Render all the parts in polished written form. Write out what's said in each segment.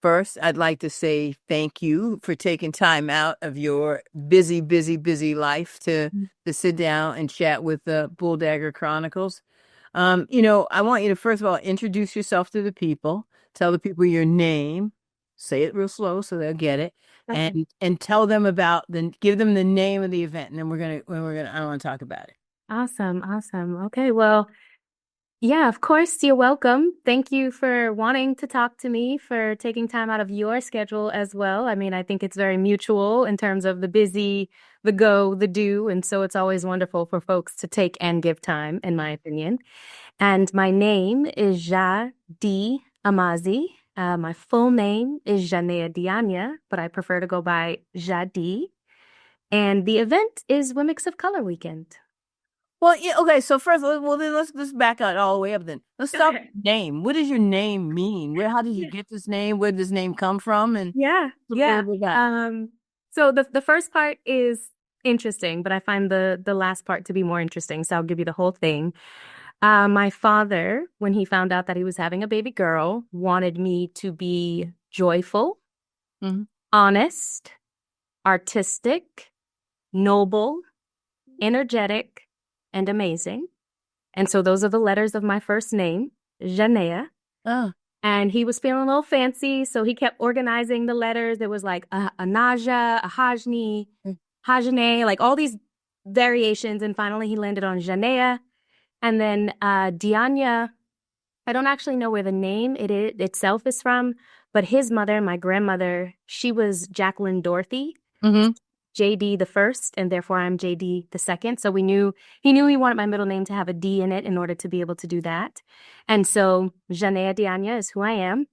first, I'd like to say thank you for taking time out of your busy, busy, busy life to sit down and chat with the Bulldagger Chronicles. I want you to first of all introduce yourself to the people, tell the people your name, say it real slow so they'll get it, Okay. and tell them give them the name of the event, and then I want to talk about it. Awesome. Awesome. Okay. Well, yeah, of course, you're welcome. Thank you for wanting to talk to me, for taking time out of your schedule as well. I mean, I think it's very mutual in terms of the busy, the go, the do. And so it's always wonderful for folks to take and give time, in my opinion. And my name is Jha D Amazi. My full name is Janea Dianya, but I prefer to go by Jha D. And the event is Womxn of Color weekend. Well, yeah, okay. So first, then let's back out all the way up. Then let's start with Okay. your name. What does your name mean? How did you Yeah. get this name? Where did this name come from? And Yeah, a little yeah. bit of that. So the first part is interesting, but I find the last part to be more interesting. So I'll give you the whole thing. My father, when he found out that he was having a baby girl, wanted me to be joyful, Hmm. honest, artistic, noble, energetic, and amazing. And so those are the letters of my first name, Janea. Oh, And he was feeling a little fancy, so he kept organizing the letters. There was like a Naja, a Hajni, mm, Hajane, like all these variations. And finally, he landed on Janea. And then Dianya, I don't actually know where the name itself is from, but his mother, my grandmother, she was Jacqueline Dorothy, mm-hmm. JD the first, and therefore I'm JD the second. So he knew he wanted my middle name to have a D in it in order to be able to do that. And so Janea Dianya is who I am.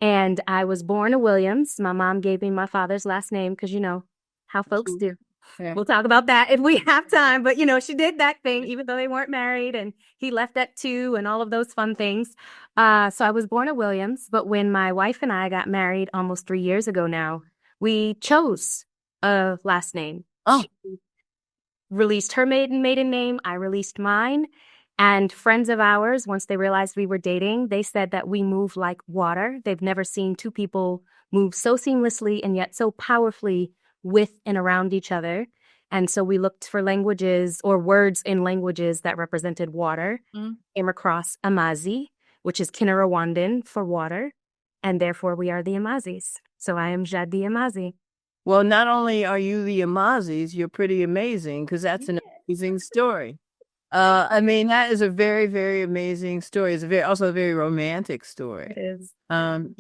And I was born a Williams. My mom gave me my father's last name because you know how folks do. Yeah. We'll talk about that if we have time. But she did that thing, even though they weren't married, and he left at 2 and all of those fun things. So I was born a Williams, but when my wife and I got married almost 3 years ago now, we chose a last name. Oh, She released her maiden name. I released mine. And friends of ours, once they realized we were dating, they said that we move like water. They've never seen two people move so seamlessly and yet so powerfully with and around each other. And so we looked for languages or words in languages that represented water, mm. came across Amazi, which is Kinyarwandin for water, and therefore we are the Amazis. So I am Jha D Amazi. Well, not only are you the Amazis, you're pretty amazing because that's an Yeah, amazing story. I mean, that is a very, very amazing story. It's also a very romantic story. it is. And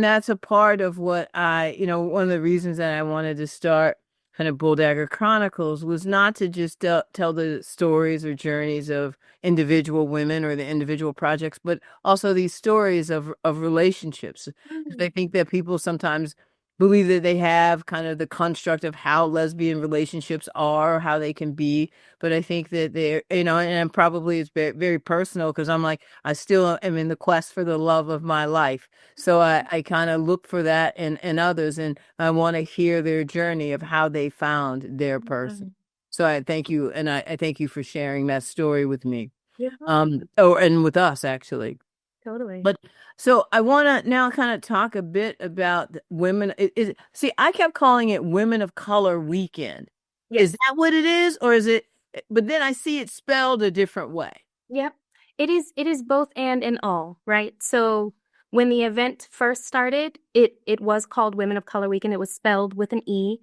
that's a part of one of the reasons that I wanted to start kind of Bulldagger Chronicles was not to just tell the stories or journeys of individual women or the individual projects, but also these stories of relationships. 'Cause I think that people sometimes believe that they have kind of the construct of how lesbian relationships are, or how they can be. But I think that and probably it's very, very personal because I'm like, I still am in the quest for the love of my life. So I kind of look for that in others, and I want to hear their journey of how they found their person. Mhm. So I thank you, and I thank you for sharing that story with me. You're welcome. And with us actually. Totally. But so I want to now kind of talk a bit about women. See, I kept calling it Women of Color Weekend. Is Yes. that what it is, or is it? But then I see it spelled a different way. Yep. It is both and in all, right? So when the event first started, it was called Women of Color Weekend. It was spelled with an E.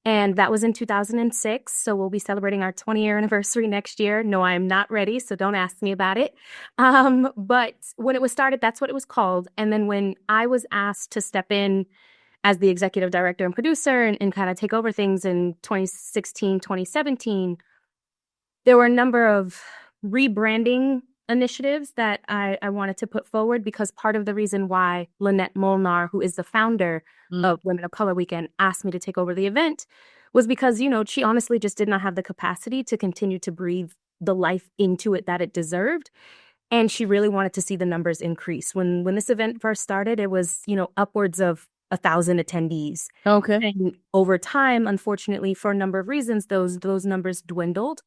And that was in 2006. So we'll be celebrating our 20-year anniversary next year. No, I'm not ready, so don't ask me about it. But when it was started, that's what it was called. And then when I was asked to step in as the executive director and producer and kind of take over things in 2016, 2017, there were a number of rebranding initiatives that I wanted to put forward because part of the reason why Lynette Molnar, who is the founder Mm. of Women of Color Weekend, asked me to take over the event was because, she honestly just did not have the capacity to continue to breathe the life into it that it deserved. And she really wanted to see the numbers increase. When this event first started, it was, upwards of 1,000 attendees. Okay. And over time, unfortunately, for a number of reasons, those numbers dwindled.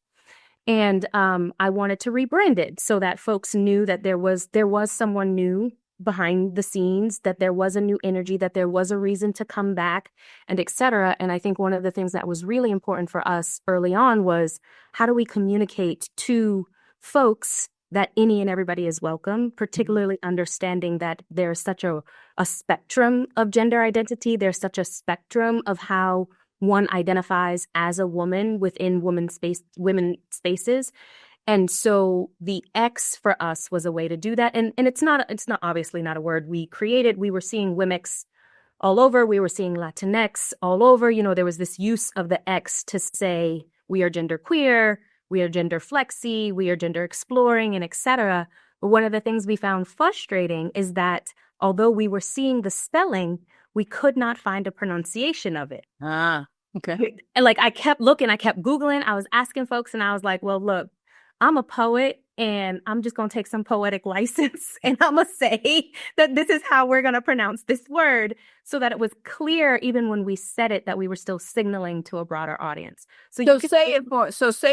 And I wanted to rebrand it so that folks knew that there was someone new behind the scenes, that there was a new energy, that there was a reason to come back, and etc. And I think one of the things that was really important for us early on was, how do we communicate to folks that any and everybody is welcome, particularly understanding that there's such a spectrum of gender identity. There's such a spectrum of how one identifies as a woman within women spaces. And so the X for us was a way to do that. And it's not obviously not a word we created. We were seeing Womx all over. We were seeing Latinx all over. You know, there was this use of the X to say we are gender queer, we are gender flexi, we are gender exploring, and etc. But one of the things we found frustrating is that although we were seeing the spelling, we could not find a pronunciation of it. Ah, okay. And like I kept looking, I kept Googling, I was asking folks, and I was like, well, look, I'm a poet and I'm just going to take some poetic license and I'm going to say that this is how we're going to pronounce this word, so that it was clear even when we said it that we were still signaling to a broader audience. So say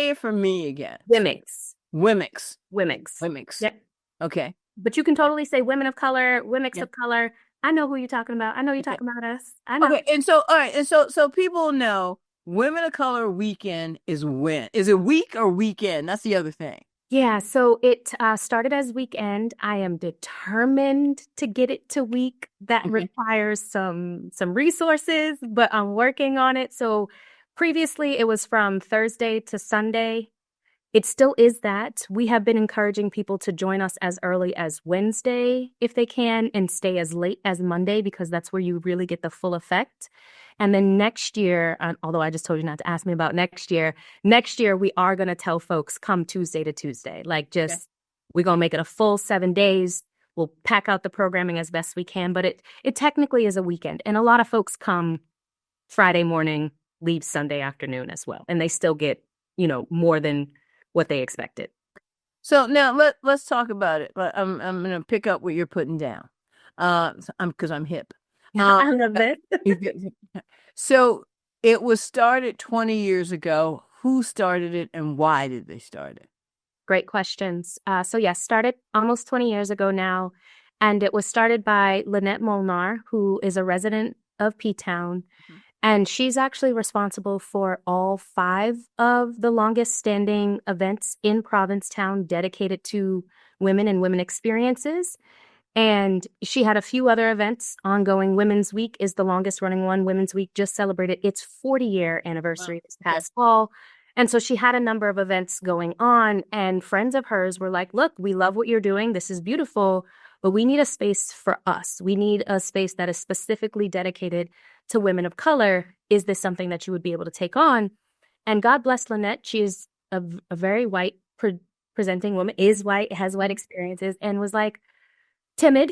it for me again. Womx. Womx. Womx. Womx. Yep. Okay. But you can totally say women of color, Womx of color. I know who you're talking about. I know you're talking about us. I know. Okay, and so all right, and so people know Women of Color Weekend is when? Is it week or weekend? That's the other thing. Yeah, so it started as weekend. I am determined to get it to week. That requires some resources, but I'm working on it. So previously it was from Thursday to Sunday. It still is that. We have been encouraging people to join us as early as Wednesday if they can, and stay as late as Monday, because that's where you really get the full effect. And then next year, although I just told you not to ask me about next year we are going to tell folks, come Tuesday to Tuesday. Like we're going to make it a full 7 days. We'll pack out the programming as best we can, but it technically is a weekend. And a lot of folks come Friday morning, leave Sunday afternoon as well. And they still get, more than what they expected. So now let's talk about it. I'm going to pick up what you're putting down. Because I'm hip. I love it. So it was started 20 years ago. Who started it and why did they start it? Great questions. So yes, started almost 20 years ago now. And it was started by Lynette Molnar, who is a resident of P-Town. Mm-hmm. And she's actually responsible for all 5 of the longest standing events in Provincetown dedicated to women and women experiences. And she had a few other events ongoing. Women's Week is the longest running one. Women's Week just celebrated its 40-year anniversary this past fall. And so she had a number of events going on, and friends of hers were like, look, we love what you're doing. This is beautiful, but we need a space for us. We need a space that is specifically dedicated to women of color. Is this something that you would be able to take on? And God bless Lynette. She is a very white presenting woman, is white, has white experiences, and was like, timid,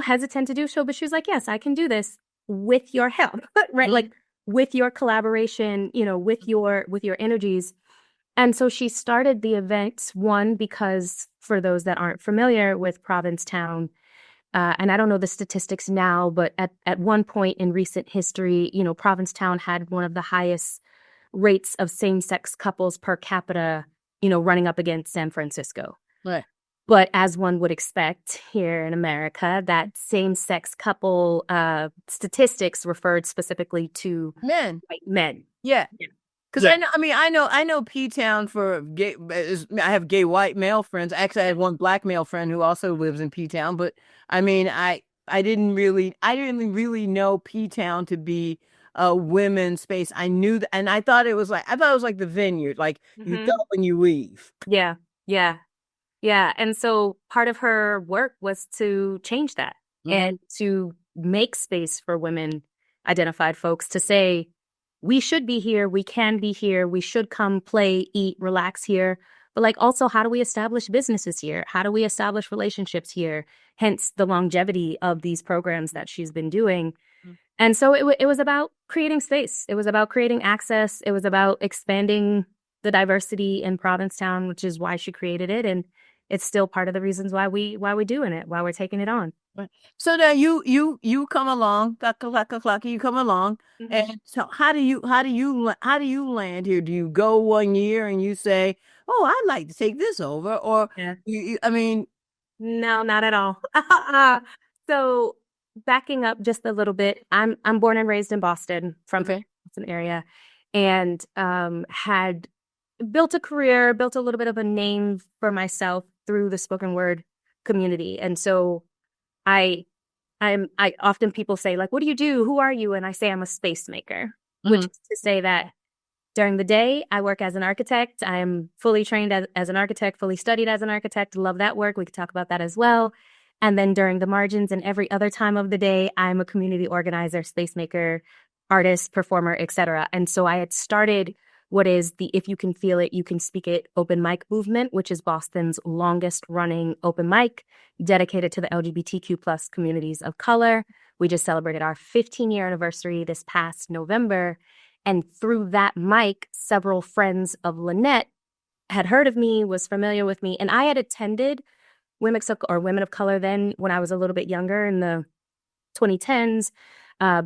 hesitant to do so, but she was like, yes, I can do this with your help, right? Mm-hmm. Like with your collaboration, with your energies. And so she started the event, one, because for those that aren't familiar with Provincetown, and I don't know the statistics now, but at one point in recent history, Provincetown had one of the highest rates of same-sex couples per capita, running up against San Francisco. Right. But as one would expect here in America, that same-sex couple statistics referred specifically to men. White men. Yeah. Because I know P-Town for gay. I have gay white male friends. Actually, I have one black male friend who also lives in P-Town. But I didn't really know P-Town to be a women's space. I knew and I thought it was like the Vineyard. Like you go and you leave. Yeah. Yeah. Yeah. And so part of her work was to change that and to make space for women identified folks to say, we should be here. We can be here. We should come play, eat, relax here. But like also, how do we establish businesses here? How do we establish relationships here? Hence the longevity of these programs that she's been doing. And so it was about creating space. It was about creating access. It was about expanding the diversity in Provincetown, which is why she created it. And it's still part of the reasons why we're doing it, why we're taking it on. So now you come along, you come along, and so how do you land here? Do you go 1 year and you say, "Oh, I'd like to take this over," or yeah. I mean, no, not at all. So backing up just a little bit, I'm born and raised in Boston, from the Okay. Boston area, and had built a career, built a little bit of a name for myself through the spoken word community. And so I I often people say, like, what do you do? Who are you? And I say I'm a space maker, which Hmm. is to say that during the day, I work as an architect. I'm fully trained as an architect, fully studied as an architect. Love that work. We could talk about that as well. And then during the margins and every other time of the day, I'm a community organizer, space maker, artist, performer, etc. And so I had started what is the If You Can Feel It, You Can Speak It open mic movement, which is Boston's longest running open mic dedicated to the LGBTQ plus communities of color. We just celebrated our 15-year anniversary this past November. And through that mic, several friends of Lynette had heard of me, was familiar with me. And I had attended Women of Color then when I was a little bit younger in the 2010s,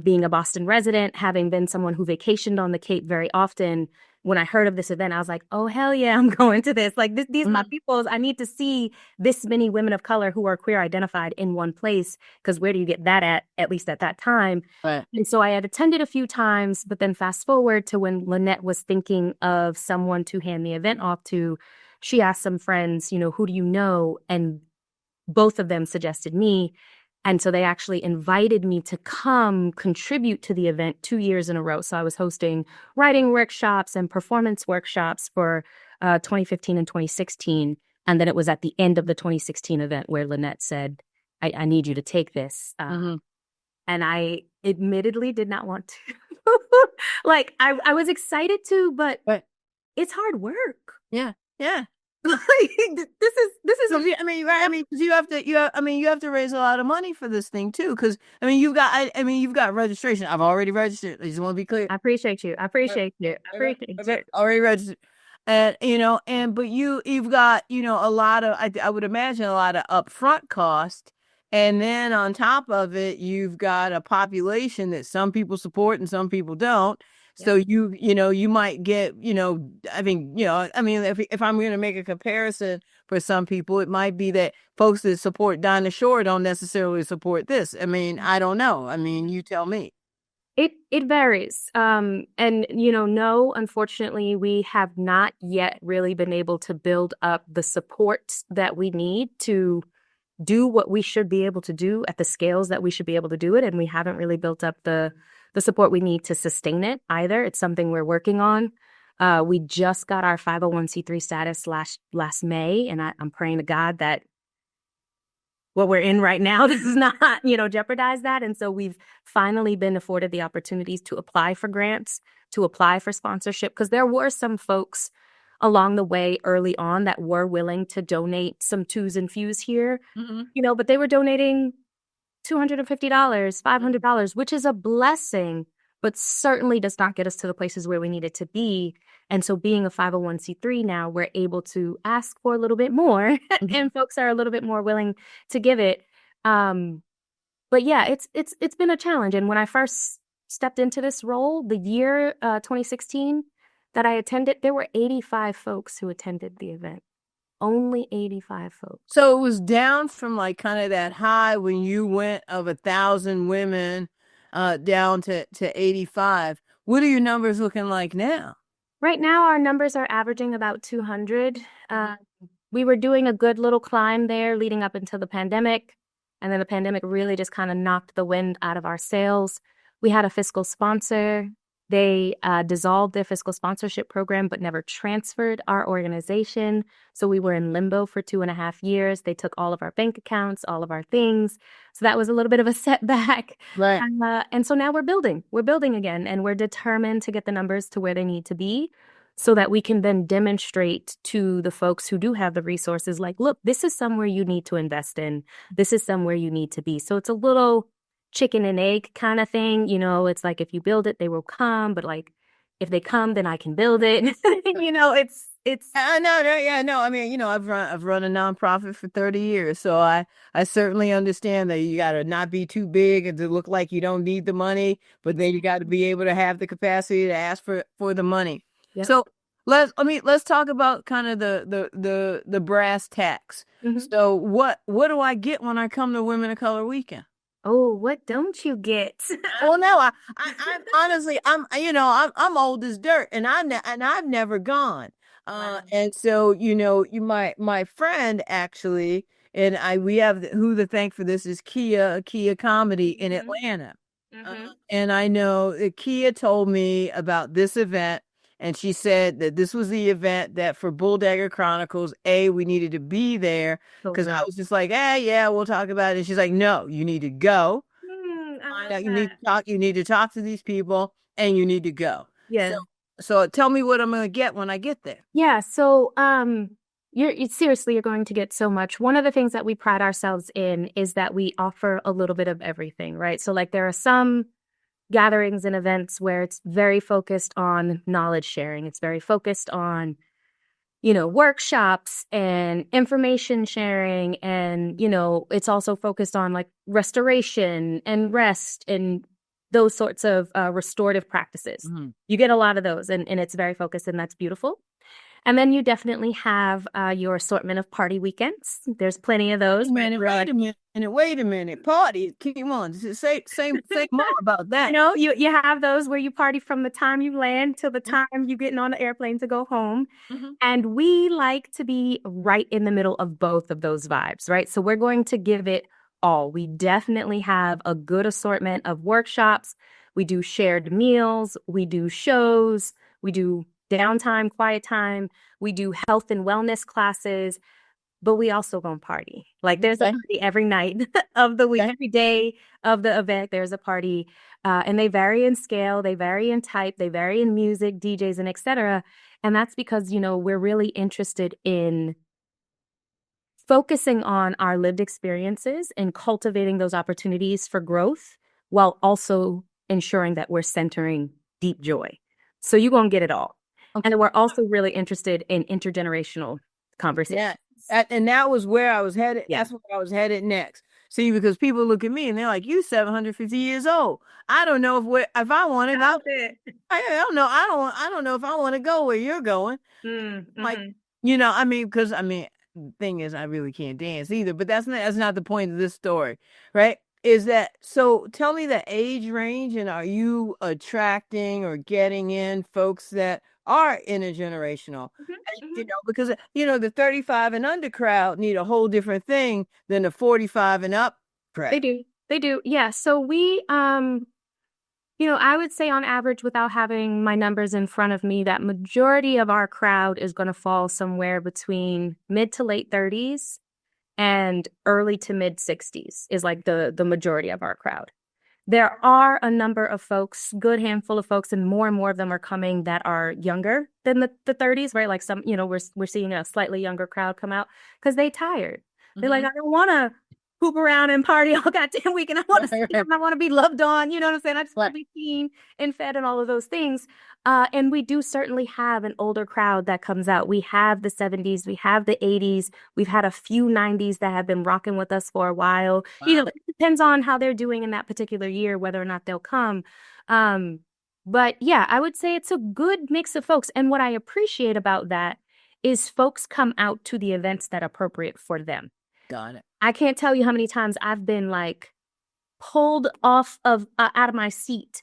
being a Boston resident, having been someone who vacationed on the Cape very often. When I heard of this event, I was like, oh, hell yeah, I'm going to this. Like, these my peoples. I need to see this many women of color who are queer identified in one place, because where do you get that at least at that time? Right. And so I had attended a few times, but then fast forward to when Lynette was thinking of someone to hand the event off to, she asked some friends, who do you know? And both of them suggested me. And so they actually invited me to come contribute to the event 2 years in a row. So I was hosting writing workshops and performance workshops for 2015 and 2016. And then it was at the end of the 2016 event where Lynette said, I need you to take this. Hmm. And I admittedly did not want to. Like, I was excited to, but Right. it's hard work. Yeah. Yeah. Like, this is I mean, right. I mean, 'cause you have to raise a lot of money for this thing too. Because I mean, you've got registration. I've already registered. I just want to be clear. I appreciate you. I appreciate you. I appreciate you. Already registered. And but you've got, a lot of, I would imagine, a lot of upfront cost. And then on top of it, you've got a population that some people support and some people don't. Yep. So you might get, if I'm going to make a comparison for some people, it might be that folks that support Dinah Shore don't necessarily support this. I mean, I don't know. I mean, you tell me. It varies. And no, unfortunately, we have not yet really been able to build up the support that we need to do what we should be able to do at the scales that we should be able to do it. And we haven't really built up the support we need to sustain it either. It's something we're working on. We just got our 501c3 status last May, and I'm praying to God that what we're in right now does not, jeopardize that. And so we've finally been afforded the opportunities to apply for grants, to apply for sponsorship, because there were some folks along the way early on that were willing to donate some twos and fews here, but they were donating $250, $500, which is a blessing, but certainly does not get us to the places where we need it to be. And so being a 501c3 now, we're able to ask for a little bit more and folks are a little bit more willing to give it. But yeah, it's been a challenge. And when I first stepped into this role, the year 2016 that I attended, there were 85 folks who attended the event. Only 85 folks. So it was down from like kind of that high when you went of 1,000 women down to 85. What are your numbers looking like now? Right now, our numbers are averaging about 200. We were doing a good little climb there leading up until the pandemic. And then the pandemic really just kind of knocked the wind out of our sails. We had a fiscal sponsor. They dissolved their fiscal sponsorship program, but never transferred our organization. So we were in limbo for 2.5 years. They took all of our bank accounts, all of our things. So that was a little bit of a setback. Right. And so now we're building. We're building again, and we're determined to get the numbers to where they need to be so that we can then demonstrate to the folks who do have the resources, like, look, this is somewhere you need to invest in. This is somewhere you need to be. So it's a little chicken and egg kind of thing. It's like, if you build it, they will come. But like, if they come, then I can build it. It's. No. I mean, I've run a nonprofit for 30 years, so I certainly understand that you got to not be too big and to look like you don't need the money, but then you got to be able to have the capacity to ask for the money. Yep. So let's talk about kind of the brass tacks. Mm-hmm. So what do I get when I come to Women of Color Weekend? Oh, what don't you get? Well, no, I'm honestly, I'm old as dirt, and I've never gone. Wow. And so, my friend actually, and we have who to thank for this is Kia Comedy in Hmm. Atlanta. Hmm. And I know that Kia told me about this event, and she said that this was the event that for Bulldagger Chronicles, we needed to be there So because I good. was just like, yeah, we'll talk about it. And she's like, no, you need to go I find love out. that. You need to talk to these people and you need to go. So Yeah. so tell me what I'm gonna get when I get there. Yeah, so seriously, you're going to get so much. One of the things that we pride ourselves in is that we offer a little bit of everything, right? So like there are some gatherings and events where it's very focused on knowledge sharing. It's very focused on, workshops and information sharing. And, it's also focused on like restoration and rest and those sorts of restorative practices. Mhm. You get a lot of those, and it's very focused, and that's beautiful. And then you definitely have your assortment of party weekends. There's plenty of those. Wait a minute. Party. Come on. Say more about that. You have those where you party from the time you land till the time you getting on the airplane to go home. Mhm. And we like to be right in the middle of both of those vibes, right? So we're going to give it all. We definitely have a good assortment of workshops. We do shared meals, we do shows, we do downtime, quiet time, we do health and wellness classes, but we also gonna party. Like there's a Okay. party every night of the week, Okay. every day of the event, there's a party. And they vary in scale, they vary in type, they vary in music, DJs, and etc. And that's because, we're really interested in focusing on our lived experiences and cultivating those opportunities for growth while also ensuring that we're centering deep joy. So you're gonna get it all. And then we're also really interested in intergenerational conversations. Yeah. And that was where I was headed. Yeah. That's where I was headed next. See, because people look at me and they're like, "You 750 years old." I don't know if I want to go. I don't know. I don't know if I want to go where you're going. Like, Mm-hmm. I mean, because the thing is, I really can't dance either. But that's not the point of this story, right? Is that so? Tell me the age range, and are you attracting or getting in folks that are intergenerational? And, Hmm. because the 35 and under crowd need a whole different thing than the 45 and up crowd. They do. They do. Yeah. So I would say on average, without having my numbers in front of me, that majority of our crowd is going to fall somewhere between mid to late 30s and early to mid 60s is like the majority of our crowd. There are a number of folks, good handful of folks, and more of them are coming that are younger than the 30s, right? Like some, we're seeing a slightly younger crowd come out because they tired. They're like, Mhm. I don't want to poop around and party all goddamn weekend. I want to sleep and I want to be loved on. You know what I'm saying? I just want to Right. be seen and fed and all of those things. And we do certainly have an older crowd that comes out. We have the 70s, we have the 80s, we've had a few 90s that have been rocking with us for a while. Wow. It depends on how they're doing in that particular year, whether or not they'll come. Um, but yeah, I would say it's a good mix of folks. And what I appreciate about that is folks come out to the events that are appropriate for them. Got it. I can't tell you how many times I've been like pulled off of out of my seat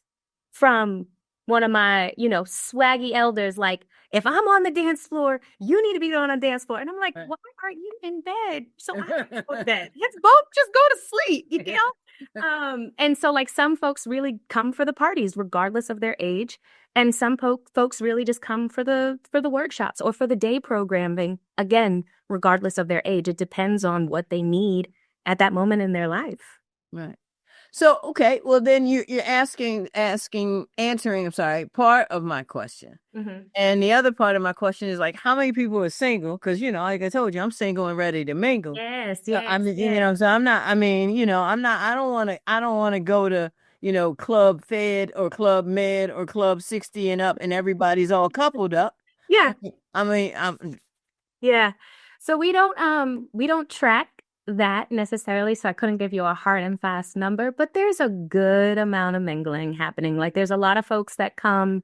from one of my, swaggy elders, like, if I'm on the dance floor, you need to be on a dance floor. And I'm like, Right. why aren't you in bed? So I can go to bed. Let's both just go to sleep, And so like some folks really come for the parties, regardless of their age. And some folks really just come for the workshops or for the day programming, again, regardless of their age. It depends on what they need at that moment in their life. Right. So, okay, well then you're answering, I'm sorry, part of my question. Mm-hmm. And the other part of my question is like, how many people are single? Because, like I told you, I'm single and ready to mingle. Yes, I yes, mean, yes. so I'm not, I'm not, I don't want to go to, Club Fed or Club Med or Club 60 and up and everybody's all coupled up. Yeah. I mean, I'm, Yeah. So we don't track that necessarily, so I couldn't give you a hard and fast number, but there's a good amount of mingling happening. Like there's a lot of folks that come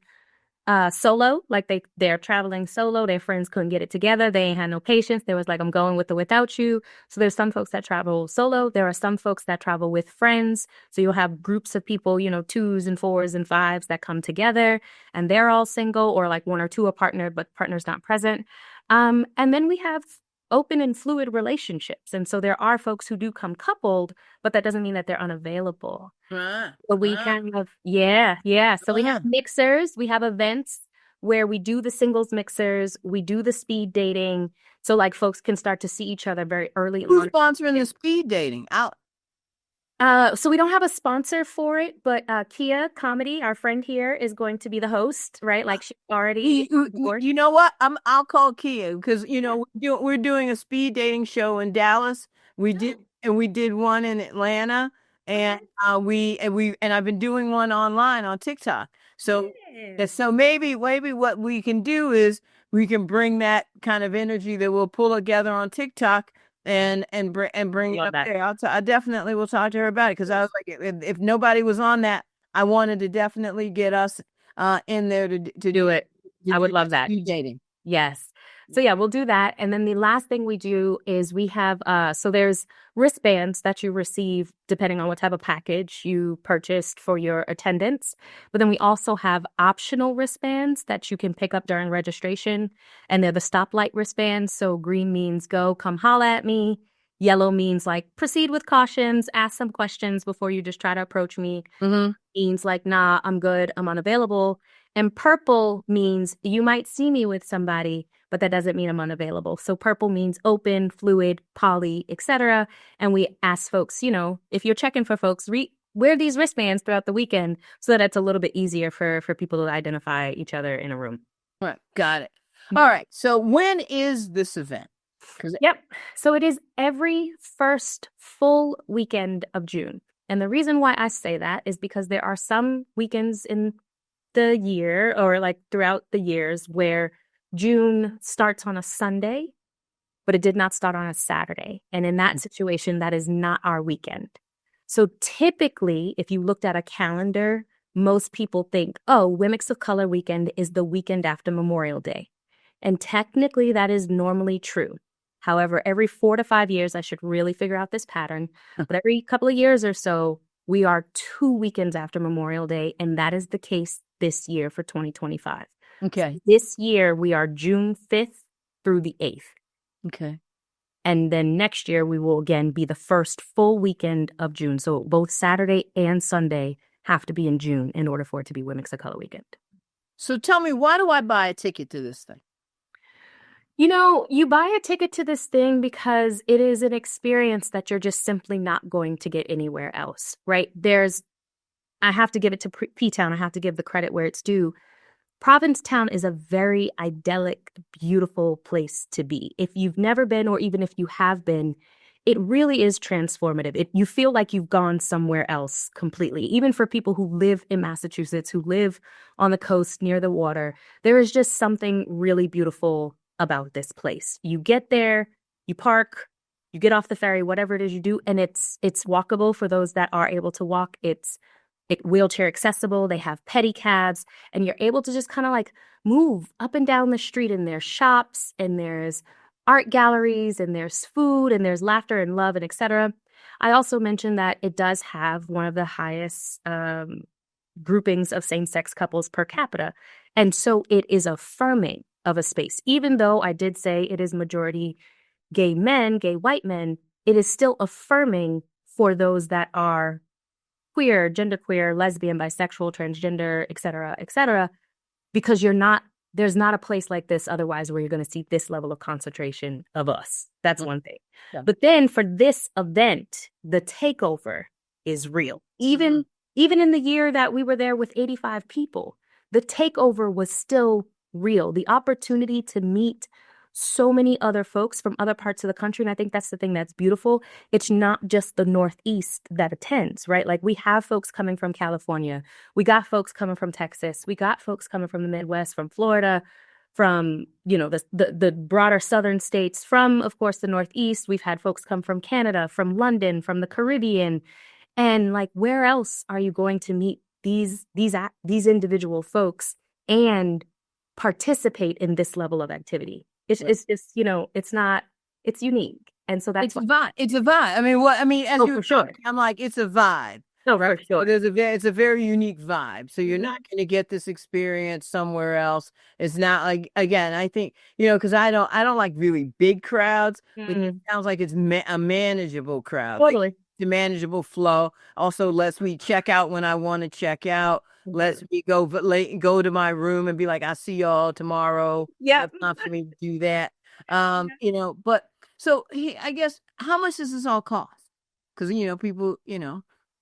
solo, like they're traveling solo. Their friends couldn't get it together. They ain't had no patience. They was like, I'm going with the without you. So there's some folks that travel solo. There are some folks that travel with friends. So you'll have groups of people, you know, 2s and 4s and 5s that come together and they're all single, or like 1 or 2 are partnered, but partner's not present. And then we have open and fluid relationships. And so there are folks who do come coupled, but that doesn't mean that they're unavailable. But we kind of, yeah. So we have mixers, we have events where we do the singles mixers, we do the speed dating. So like folks can start to see each other very early on. Who's sponsoring the speed dating? So we don't have a sponsor for it, but Kia Comedy, our friend here, is going to be the host, right? Like she already. You know what? I'll call Kia because you know we're doing a speed dating show in Dallas. We did one in Atlanta, and I've been doing one online on TikTok. So maybe what we can do is we can bring that kind of energy that we'll pull together on TikTok and bring it up there. I definitely will talk to her about it because I was like, if nobody was on that, I wanted to definitely get us in there to do it. I would love that. Speed dating. Yes. So yeah, we'll do that. And then the last thing we do is we have, so there's wristbands that you receive depending on what type of package you purchased for your attendance. But then we also have optional wristbands that you can pick up during registration. And they're the stoplight wristbands. So green means go, come holla at me. Yellow means like proceed with cautions, ask some questions before you just try to approach me. Means like, nah, I'm good, I'm unavailable. And purple means you might see me with somebody, but that doesn't mean I'm unavailable. So purple means open, fluid, poly, etc. And we ask folks, you know, if you're checking for folks, wear these wristbands throughout the weekend so that it's a little bit easier for people to identify each other in a room. Right. Got it. All right. So when is this event? Yep. So it is every first full weekend of June. And the reason why I say that is because there are some weekends in the year or like throughout the years where June starts on a Sunday, but it did not start on a Saturday. And in that situation, that is not our weekend. So typically, if you looked at a calendar, most people think, oh, Womxn of Color weekend is the weekend after Memorial Day. And technically, that is normally true. However, every 4 to 5 years, I should really figure out this pattern. But every couple of years or so, we are 2 weekends after Memorial Day. And that is the case this year for 2025. Okay. So this year, we are June 5th through the 8th. Okay. And then next year, we will again be the first full weekend of June. So both Saturday and Sunday have to be in June in order for it to be Womxn of Color weekend. So tell me, why do I buy a ticket to this thing? You know, you buy a ticket to this thing because it is an experience that you're just simply not going to get anywhere else, right? I have to give it to P-Town. I have to give the credit where it's due. Provincetown is a very idyllic, beautiful place to be. If you've never been, or even if you have been, it really is transformative. You feel like you've gone somewhere else completely. Even for people who live in Massachusetts, who live on the coast near the water, there is just something really beautiful about this place. You get there, you park, you get off the ferry, whatever it is you do, and it's walkable for those that are able to walk. It's wheelchair accessible. They have pedicabs, and you're able to just kind of like move up and down the street, and there's shops, and there's art galleries, and there's food, and there's laughter and love, and etc. I also mentioned that it does have one of the highest groupings of same-sex couples per capita. And so it is affirming of a space. Even though I did say it is majority gay men, gay white men, it is still affirming for those that are queer, genderqueer, lesbian, bisexual, transgender, et cetera, because there's not a place like this otherwise where you're going to see this level of concentration of us. That's one thing. Yeah. But then for this event, the takeover is real. Even in the year that we were there with 85 people, the takeover was still real. The opportunity to meet so many other folks from other parts of the country. And I think that's the thing that's beautiful. It's not just the Northeast that attends, right? Like we have folks coming from California. We got folks coming from Texas. We got folks coming from the Midwest, from Florida, from, you know, the broader southern states, from, of course, the Northeast. We've had folks come from Canada, from London, from the Caribbean. And like, where else are you going to meet these individual folks and participate in this level of activity. It's Right. it's it's unique. And so that's It's a vibe. It's a vibe. I mean, what I mean, as oh, you, for sure. I'm like, it's a vibe. No, Right. for So sure. it's a very unique vibe. So you're Mhm. not going to get this experience somewhere else. It's not like, again, I think, because I don't like really big crowds, but it Mm, sounds like it's a manageable crowd, like totally. the manageable flow. Also lets me check out when I want to check out. Lets me go to my room and be like, I see y'all tomorrow. Yep. That's not for me to do that. But so I guess, how much does this all cost? Because people,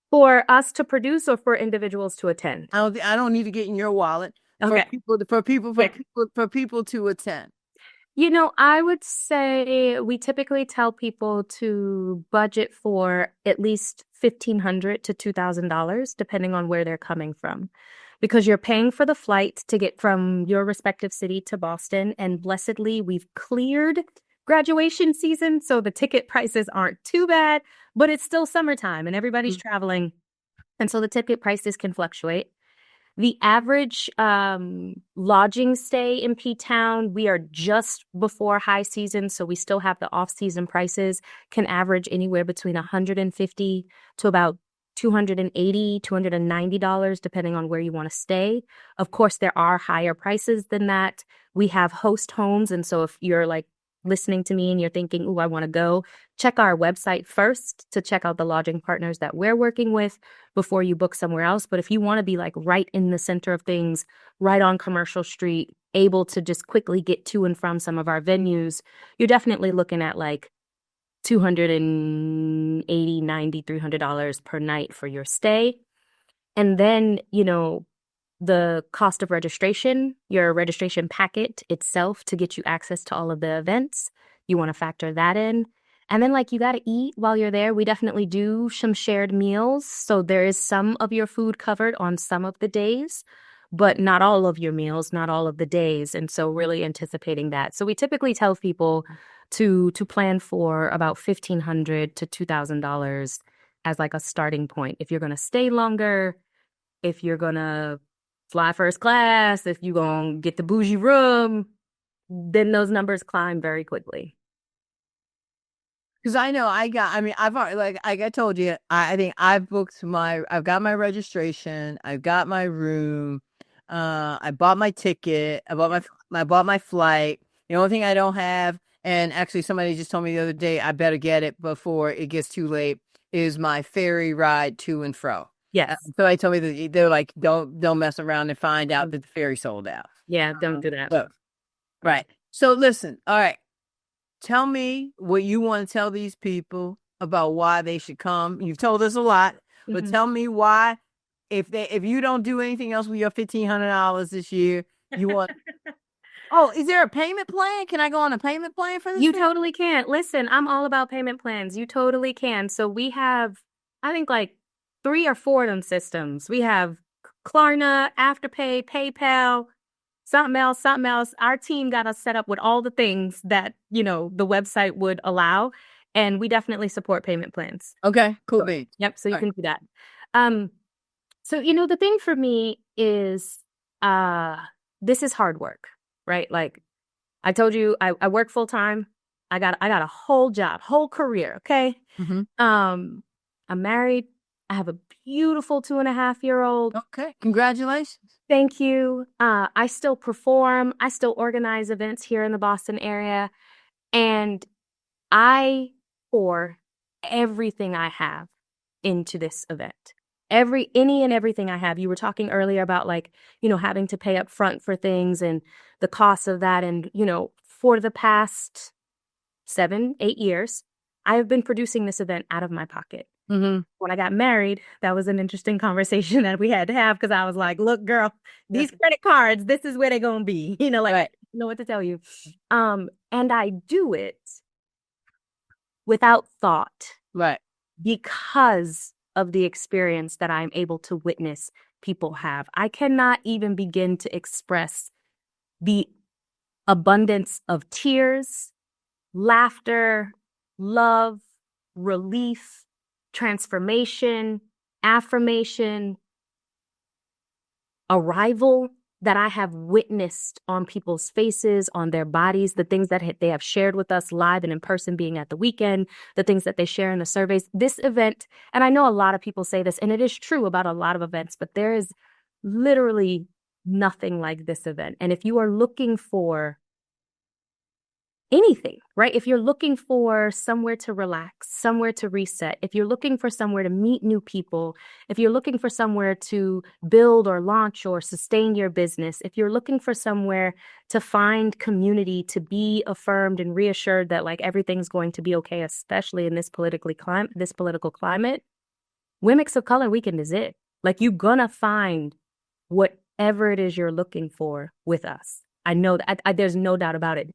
For us to produce or for individuals to attend? I don't need to get in your wallet for Okay. Quick. people to attend. I would say we typically tell people to budget for at least $1,500 to $2,000, depending on where they're coming from, because you're paying for the flight to get from your respective city to Boston. And blessedly, we've cleared graduation season, so the ticket prices aren't too bad, but it's still summertime and everybody's Mm. traveling. And so the ticket prices can fluctuate. The average lodging stay in P-Town, we are just before high season, so we still have the off-season prices, can average anywhere between $150 to about $280, $290, depending on where you want to stay. Of course, there are higher prices than that. We have host homes, and so if you're like listening to me and you're thinking, "Ooh, I want to go," check our website first to check out the lodging partners that we're working with before you book somewhere else. But if you want to be like right in the center of things, right on Commercial Street, able to just quickly get to and from some of our venues, you're definitely looking at like $280, $90, $300 per night for your stay. And then, the cost of registration, your registration packet itself to get you access to all of the events, you want to factor that in. And then, like, you got to eat while you're there. We definitely do some shared meals. So there is some of your food covered on some of the days, but not all of your meals, not all of the days. And so really anticipating that. So we typically tell people to plan for about $1,500 to $2,000 as like a starting point. If you're going to stay longer, if you're going to fly first class, if you're going to get the bougie room, then those numbers climb very quickly. Because I mean, I've already, like I told you, I think I've got my registration, I've got my room, I bought my ticket, I bought my flight. The only thing I don't have, and actually somebody just told me the other day, I better get it before it gets too late, is my ferry ride to and fro. Yes. So I told me that they're like, don't mess around and find out that the ferry sold out. Yeah, don't do that. So, right. So listen, all right. Tell me what you want to tell these people about why they should come. You've told us a lot, but Mhm. tell me why, if you don't do anything else with your $1,500 this year, you want. Oh, is there a payment plan? Can I go on a payment plan for this You thing? totally can. Listen, I'm all about payment plans. You totally can. So we have, I think, like 3 or 4 of them systems. We have Klarna, Afterpay, PayPal, something else, something else. Our team got us set up with all the things that, the website would allow. And we definitely support payment plans. Okay, cool Sure. beans. Yep. So you All right. can do that. Um, so, the thing for me is, uh, this is hard work, right? Like I told you, I work full time. I got a whole job, whole career. Okay. Mm-hmm. I'm married. I have a beautiful 2.5-year-old. Okay, congratulations. Thank you. I still perform. I still organize events here in the Boston area. And I pour everything I have into this event. Any and everything I have. You were talking earlier about like, having to pay up front for things and the cost of that. And, for the past 7, 8 years, I have been producing this event out of my pocket. Mm-hmm. When I got married, that was an interesting conversation that we had to have because I was like, look, girl, these credit cards, this is where they're going to be, like, Right. I don't know what to tell you. And I do it without thought Right. because of the experience that I'm able to witness people have. I cannot even begin to express the abundance of tears, laughter, love, relief, transformation, affirmation, arrival that I have witnessed on people's faces, on their bodies, the things that they have shared with us live and in person, being at the weekend, the things that they share in the surveys. This event, and I know a lot of people say this, and it is true about a lot of events, but there is literally nothing like this event. And if you are looking for anything, right? If you're looking for somewhere to relax, somewhere to reset, if you're looking for somewhere to meet new people, if you're looking for somewhere to build or launch or sustain your business, if you're looking for somewhere to find community, to be affirmed and reassured that like everything's going to be okay, especially in this political climate, Womxn of Color Weekend is it. Like you're gonna find whatever it is you're looking for with us. I know that there's no doubt about it.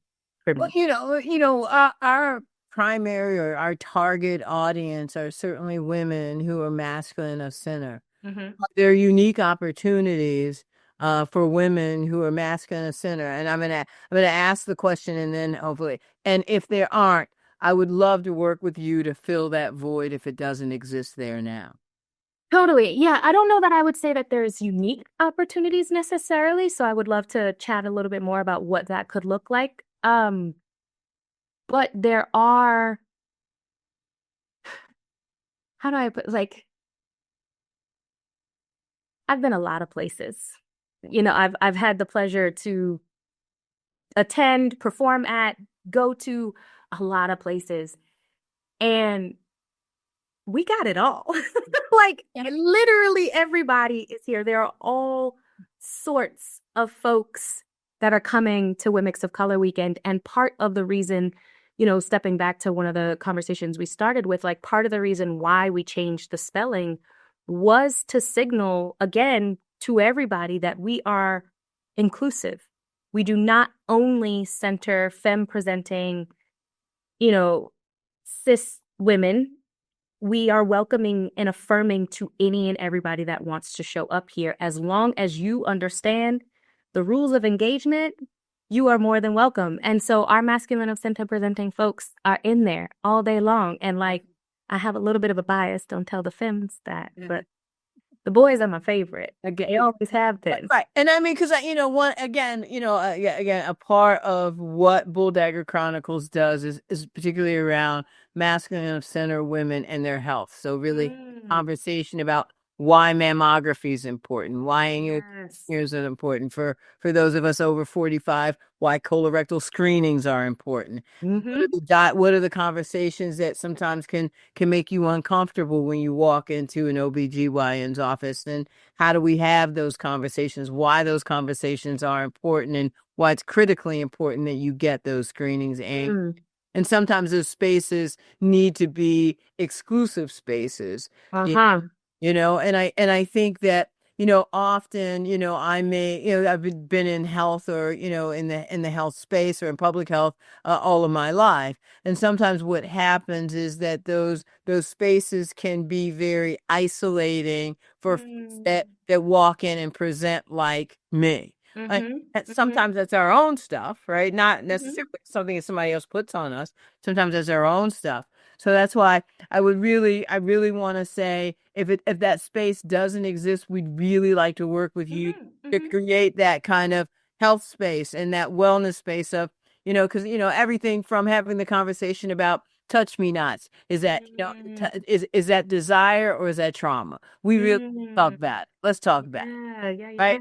Well, our primary or our target audience are certainly women who are masculine of center. Mm-hmm. There are unique opportunities for women who are masculine of center, and I'm gonna ask the question, and then hopefully, and if there aren't, I would love to work with you to fill that void if it doesn't exist there now. Totally. Yeah. I don't know that I would say that there's unique opportunities necessarily. So I would love to chat a little bit more about what that could look like. But there are, how do I put, like, I've been a lot of places. I've had the pleasure to attend, perform at, go to a lot of places. And we got it all. Like literally everybody is here. There are all sorts of folks that are coming to Womxn of Color Weekend. And part of the reason, stepping back to one of the conversations we started with, like part of the reason why we changed the spelling was to signal again to everybody that we are inclusive. We do not only center femme presenting, cis women. We are welcoming and affirming to any and everybody that wants to show up here. As long as you understand the rules of engagement, you are more than welcome. And so our masculine of center presenting folks are in there all day long. And like, I have a little bit of a bias, don't tell the femmes that, but the boys are my favorite. They always have been. Right. And I mean, because, again, a part of what Bulldagger Chronicles does is particularly around masculine of center women and their health. So really conversation about why mammography is important, why years are important for those of us over 45, why colorectal screenings are important. What are the conversations that sometimes can make you uncomfortable when you walk into an OBGYN's office? And how do we have those conversations? Why those conversations are important, and why it's critically important that you get those screenings. And sometimes those spaces need to be exclusive spaces. And I think that, often, I've been in health or, in the health space or in public health all of my life. And sometimes what happens is that those spaces can be very isolating for that walk in and present like me. Sometimes that's our own stuff, right? Not necessarily something that somebody else puts on us. Sometimes that's our own stuff. So that's why I really want to say, if that space doesn't exist, we'd really like to work with you to create that kind of health space and that wellness space of, because, everything from having the conversation about touch me nots, is that, is that desire or is that trauma? We really talk about it. Let's talk about it. Right?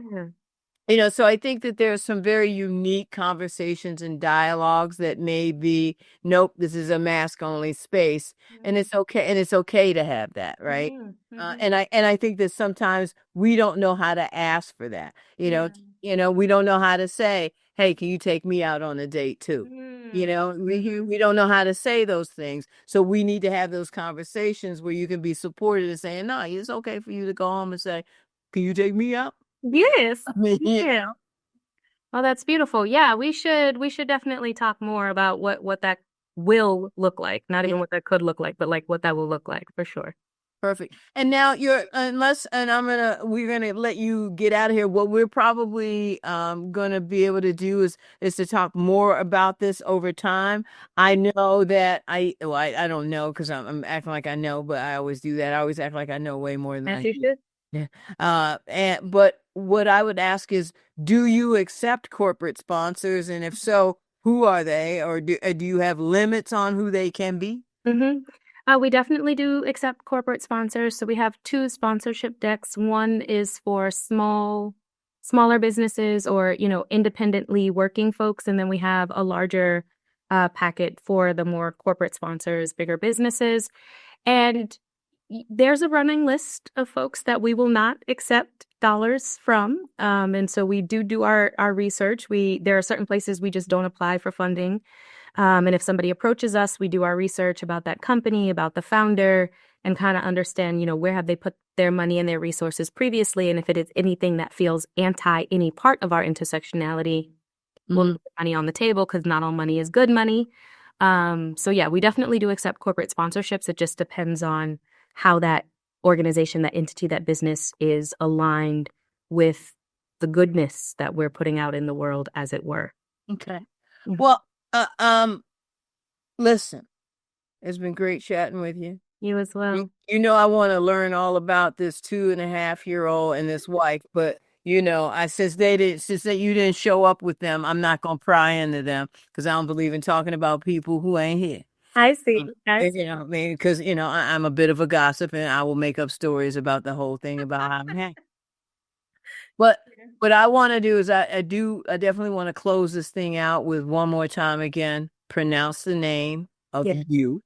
So I think that there's some very unique conversations and dialogues that may be, nope, this is a mask only space, and it's okay. And it's okay to have that. Right. And I think that sometimes we don't know how to ask for that. We don't know how to say, hey, can you take me out on a date too? We don't know how to say those things. So we need to have those conversations where you can be supported and saying, no, it's okay for you to go home and say, can you take me out? Yes. Yeah. Well, that's beautiful. Yeah, we should definitely talk more about what that will look like. Not even what that could look like, but like what that will look like for sure. Perfect. And now we're gonna let you get out of here. What we're probably gonna be able to do is to talk more about this over time. I know that I don't know because I'm acting like I know, but I always do that. I always act like I know way more than I do. Yeah. But what I would ask is, do you accept corporate sponsors? And if so, who are they? Or do you have limits on who they can be? Mm-hmm. We definitely do accept corporate sponsors. So we have two sponsorship decks. One is for smaller businesses or, independently working folks. And then we have a larger packet for the more corporate sponsors, bigger businesses. And there's a running list of folks that we will not accept dollars from. And so we do our research. There are certain places we just don't apply for funding. And if somebody approaches us, we do our research about that company, about the founder, and kind of understand, where have they put their money and their resources previously. And if it is anything that feels anti any part of our intersectionality, we'll Mhm. put money on the table because not all money is good money. So yeah, we definitely do accept corporate sponsorships. It just depends on how that organization, that entity, that business is aligned with the goodness that we're putting out in the world, as it were. Okay. Mhm. Well, listen, it's been great chatting with you. You as well. I want to learn all about this 2.5-year-old and this wife, but since you didn't show up with them, I'm not gonna pry into them because I don't believe in talking about people who ain't here. I see. I And, see. I mean, because I'm a bit of a gossip and I will make up stories about the whole thing about how I'm hanging. But what I want to do is I definitely want to close this thing out with one more time again. Pronounce the name of Yeah. you,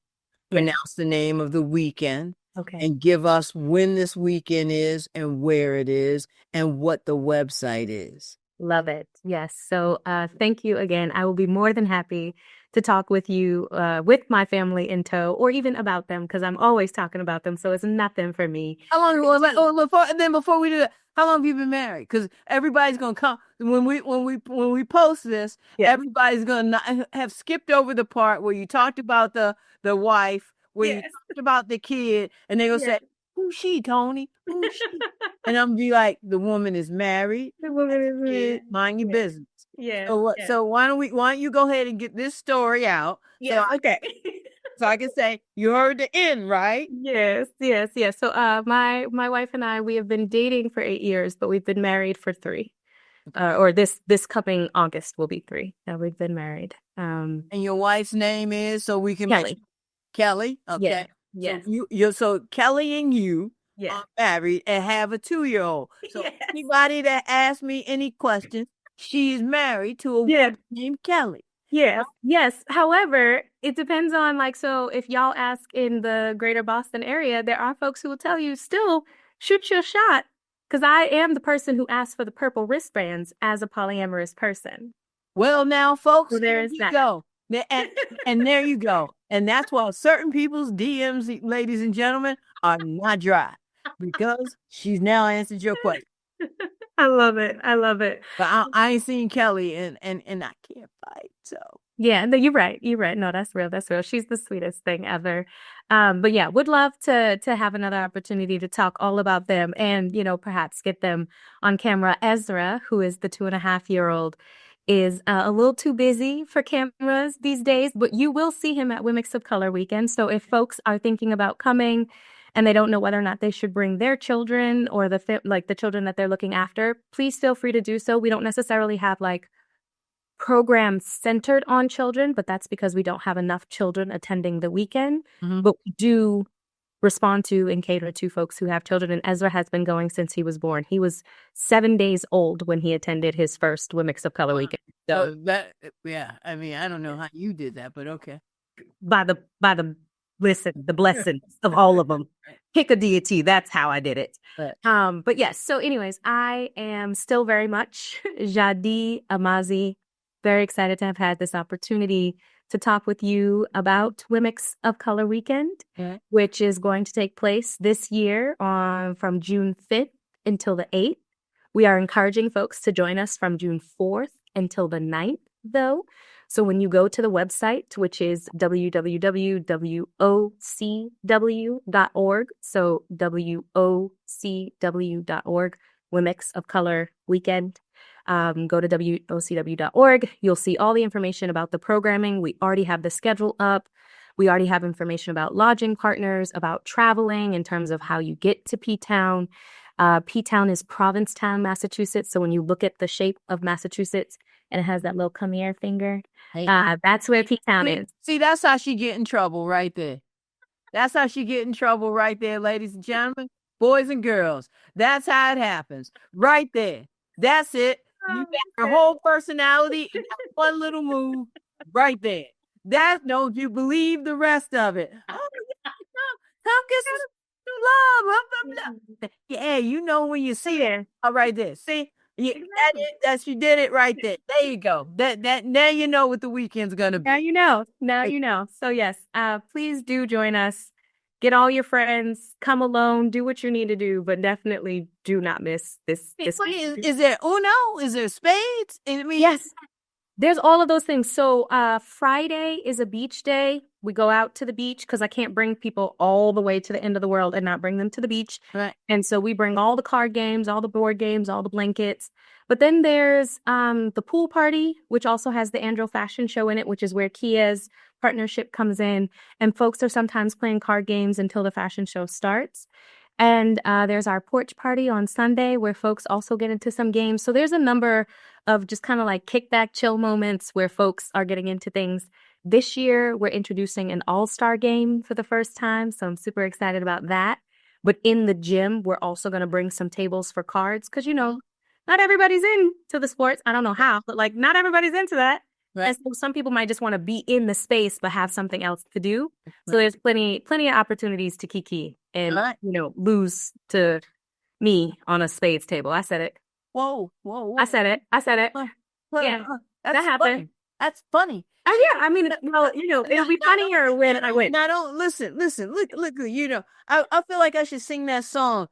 Yeah. pronounce the name of the weekend, Okay. and give us when this weekend is and where it is and what the website is. Love it. Yes. So thank you again. I will be more than happy to talk with you with my family in tow or even about them because I'm always talking about them. So it's nothing for me. How long? Before we do that, how long have you been married? Because everybody's gonna come when we post this. Yeah. Everybody's gonna not, have skipped over the part where you talked about the wife, where you Yes. talked about the kid, and they gonna Yes. say, "Who's she, Toni? Who's she?" And I'm gonna be like, "The woman is married, The woman is kid, married. mind your Yes. business." Yes. So what? Yes. So why don't you go ahead and get this story out Yes. Okay. so I can say you heard the end, right? Yes, yes, yes. So my wife and I, we have been dating for 8 years, but we've been married for 3. Or this coming August will be 3 that we've been married. And your wife's name is so we can make Kelly. Kelly. Yeah. Okay. So Yes. so Kelly and you Yes. are married and have a 2-year-old. So Yes. anybody that asks me any questions, she's married to a Yeah. woman named Kelly. Yes. Yes. However, it depends on so if y'all ask in the greater Boston area, there are folks who will tell you still shoot your shot because I am the person who asked for the purple wristbands as a polyamorous person. Well, now, So folks, there there is you that. go. And there you go. And that's why certain people's DMs, ladies and gentlemen, are not dry because she's now answered your question. I love it. I love it. But I ain't seen Kelly and I can't fight. So Yeah, no, you're right. You're right. No, that's real. That's real. She's the sweetest thing ever. But yeah, would love to have another opportunity to talk all about them and, perhaps get them on camera. Ezra, who is the 2.5-year-old, is a little too busy for cameras these days, but you will see him at Womxn of Color weekend. So if folks are thinking about coming and they don't know whether or not they should bring their children or the children that they're looking after, please feel free to do so. We don't necessarily have programs centered on children, but that's because we don't have enough children attending the weekend. mhm. But we do respond to and cater to folks who have children. And Ezra has been going since he was born. He was 7 days old when he attended his first Womxn of Color weekend. So So that yeah, I mean, I don't know how you did that, but okay. the blessings of all of them. Pick a deity. That's how I did it. But yes. So, anyways, I am still very much Jha D Amazi. Very excited to have had this opportunity to talk with you about Womxn of Color Weekend, Yeah. which is going to take place this year from June 5th until the 8th. We are encouraging folks to join us from June 4th until the 9th, though. So when you go to the website, which is www.wocw.org, so wocw.org, Womxn of Color Weekend, go to wocw.org. You'll see all the information about the programming. We already have the schedule up. We already have information about lodging partners, about traveling in terms of how you get to P-Town. P-Town is Provincetown, Massachusetts. So when you look at the shape of Massachusetts and it has that little come here finger, that's where P-Town is. See, that's how she get in trouble right there. That's how she get in trouble right there, ladies and gentlemen, boys and girls. That's how it happens. Right there. That's it. You got her whole personality in that one little move right there. Don't you believe the rest of it? Oh, yeah, come get some love. Yeah, you know when you see it. All right there. See? Yeah, she did it right there. There you go. That now you know what the weekend's gonna be. Now you know. Now you know. So yes, please do join us. Get all your friends. Come alone. Do what you need to do, but definitely do not miss this. Is there Uno? Is there spades? I mean, yes. There's all of those things. So Friday is a beach day. We go out to the beach because I can't bring people all the way to the end of the world and not bring them to the beach. Right. And so we bring all the card games, all the board games, all the blankets. But then there's the pool party, which also has the Andro fashion show in it, which is where Kia's partnership comes in. And folks are sometimes playing card games until the fashion show starts. And there's our porch party on Sunday where folks also get into some games. So there's a number of just kind of like kickback chill moments where folks are getting into things. This year, we're introducing an all-star game for the first time. So I'm super excited about that. But in the gym, we're also going to bring some tables for cards because, you know, not everybody's into the sports. I don't know how, but like not everybody's into that. Right. And so some people might just want to be in the space, but have something else to do. Right. So there's plenty of opportunities to kiki and, you know, lose to me on a spades table. I said it. Whoa. I said it. Yeah, that happened. Funny. That's funny. Yeah, I mean, well, you know, it'll be funnier when I win. Now, don't listen. Look. You know, I feel like I should sing that song.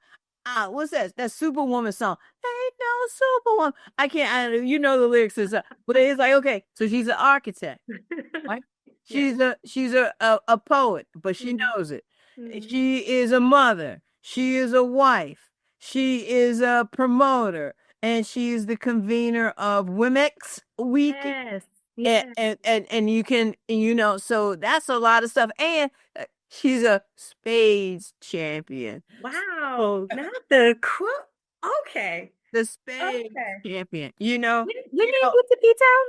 What's that? That Superwoman song. Ain't no Superwoman. I can't. You know the lyrics is, but it's like okay. So she's an architect, right? She's a poet, but she knows it. Mm-hmm. She is a mother. She is a wife. She is a promoter, and she is the convener of Womxn Week. Yes. And you can, you know, so that's a lot of stuff. And she's a spades champion. Wow. Not the okay. The spades champion. You know. When do you get to P-Town?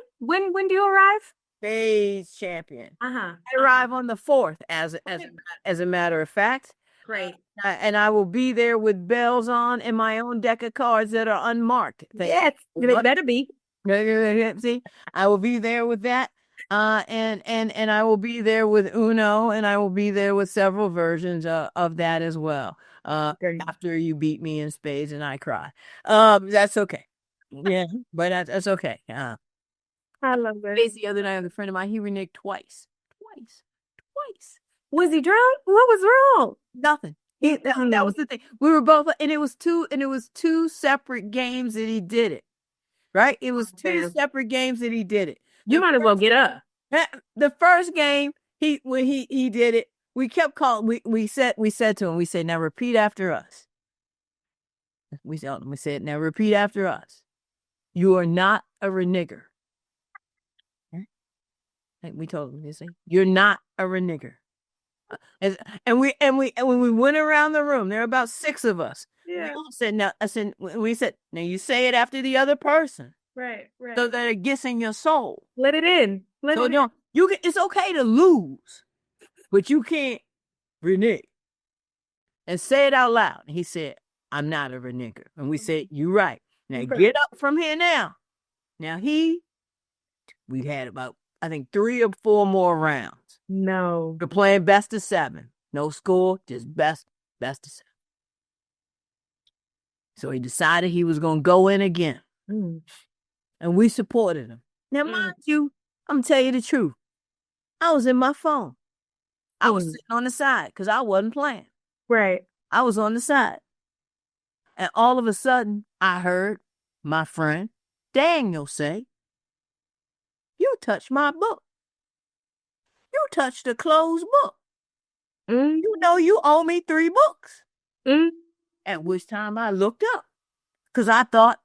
When do you arrive? Spades champion. I arrive on the 4th, as a matter of fact. Great. And I will be there with bells on and my own deck of cards that are unmarked. Yes, they better be. See, I will be there with that. And I will be there with Uno, and I will be there with several versions of that as well. After you beat me in spades and I cry. That's okay. Yeah, but that's okay. I love it. The other night, a friend of mine, he reneged twice. Was he drunk? What was wrong? Nothing. That was the thing. We were both, and it was two separate games that he did it. Right? It was two separate games that he did it. You might as well get up. The first game, when he did it, we kept calling. We said to him, we said, now repeat after us. We said, now repeat after us. You are not a renegger. We told him, you're not a renegger. And when we went around the room, there were about 6 of us. Yeah. We said, now you say it after the other person. Right. So that it gets in your soul. Let it in. It's okay to lose, but you can't renege. And say it out loud. And he said, I'm not a renegger. And we said, you're right. Now get up from here now. Now we had about, I think 3 or 4 more rounds. No. We're playing best of 7. No score, just best of 7. So he decided he was going to go in again. Mm. And we supported him. Now, mind you, I'm going to tell you the truth. I was in my phone. I was sitting on the side because I wasn't playing. Right. I was on the side. And all of a sudden, I heard my friend Daniel say, you touched my book. You touched a closed book. Mm. You know you owe me 3 books. Mm. At which time I looked up because I thought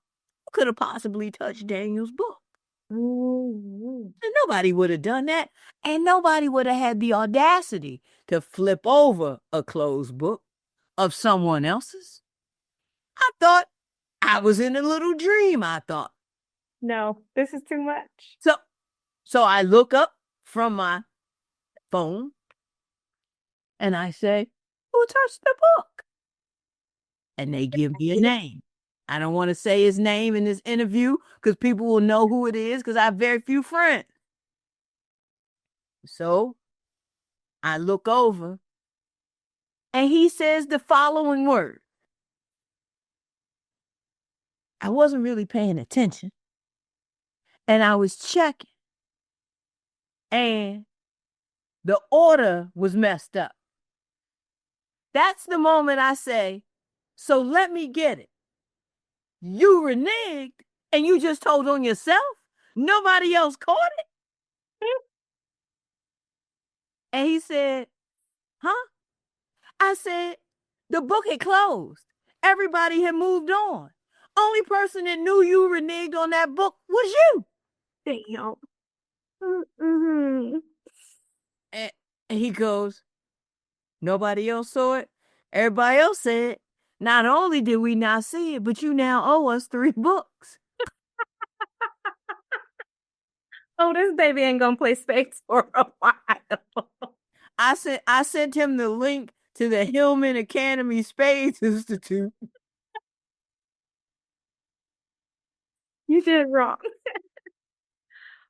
I could have possibly touched Daniel's book. Mm-hmm. And nobody would have done that. And nobody would have had the audacity to flip over a closed book of someone else's. I thought I was in a little dream, I thought. No, this is too much. So so I look up from my phone and I say, who touched the book? And they give me a name. I don't want to say his name in this interview because people will know who it is because I have very few friends. So I look over and he says the following word. I wasn't really paying attention and I was checking and the order was messed up. That's the moment I say, so let me get it. You reneged and you just told on yourself? Nobody else caught it? And he said, huh? I said, the book had closed. Everybody had moved on. Only person that knew you reneged on that book was you. Damn. Mm-hmm. And he goes, nobody else saw it. Everybody else said, not only did we not see it, but you now owe us 3 books. Oh, this baby ain't gonna play spades for a while. I sent him the link to the Hillman Academy Spades Institute. You did wrong.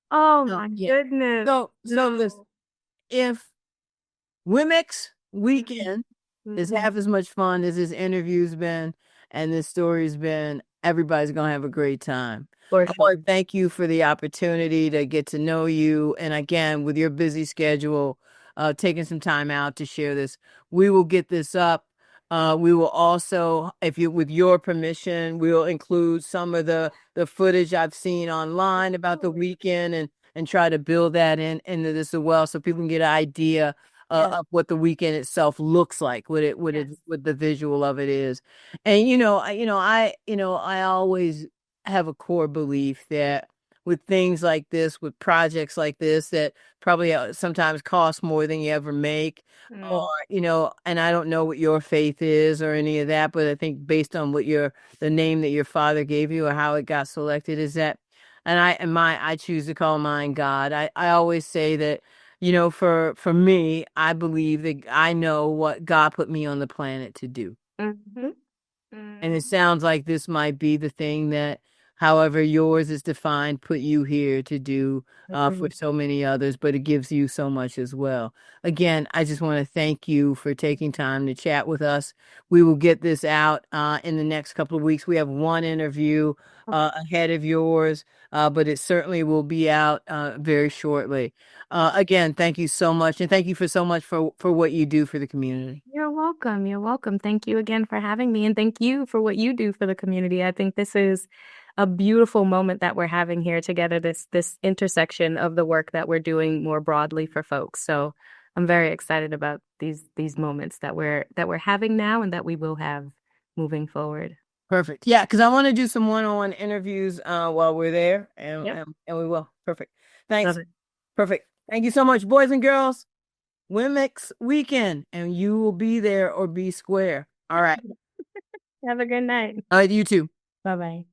Oh Oh, my yeah. goodness. So listen, if Womxn Weekend is half as much fun as this interview's been and this story's been, everybody's gonna have a great time. For I sure. want to thank you for the opportunity to get to know you. And again, with your busy schedule, taking some time out to share this. We will get this up. We will also, if you, with your permission, we'll include some of the footage I've seen online about the weekend and try to build that into this as well, so people can get an idea of what the weekend itself looks like, what the visual of it is. And I always have a core belief that with things like this, with projects like this, that probably sometimes cost more than you ever make. Or, and I don't know what your faith is or any of that, but I think based on the name that your father gave you or how it got selected is that, and I choose to call mine God. I always say that, for me, I believe that I know what God put me on the planet to do. Mm-hmm. And it sounds like this might be the thing that, however yours is defined, put you here to do for so many others, but it gives you so much as well. Again, I just want to thank you for taking time to chat with us. We will get this out in the next couple of weeks. We have one interview ahead of yours, but it certainly will be out very shortly. Again, thank you so much. And thank you for so much for what you do for the community. You're welcome. You're welcome. Thank you again for having me. And thank you for what you do for the community. I think this is a beautiful moment that we're having here together, this intersection of the work that we're doing more broadly for folks. So I'm very excited about these moments that we're having now and that we will have moving forward. Perfect. Yeah, because I want to do some one-on-one interviews while we're there, and we will. Perfect. Thanks. Perfect. Thank you so much, boys and girls. Womxn Weekend, and you will be there or be square. All right. Have a good night. All right, you too. Bye-bye.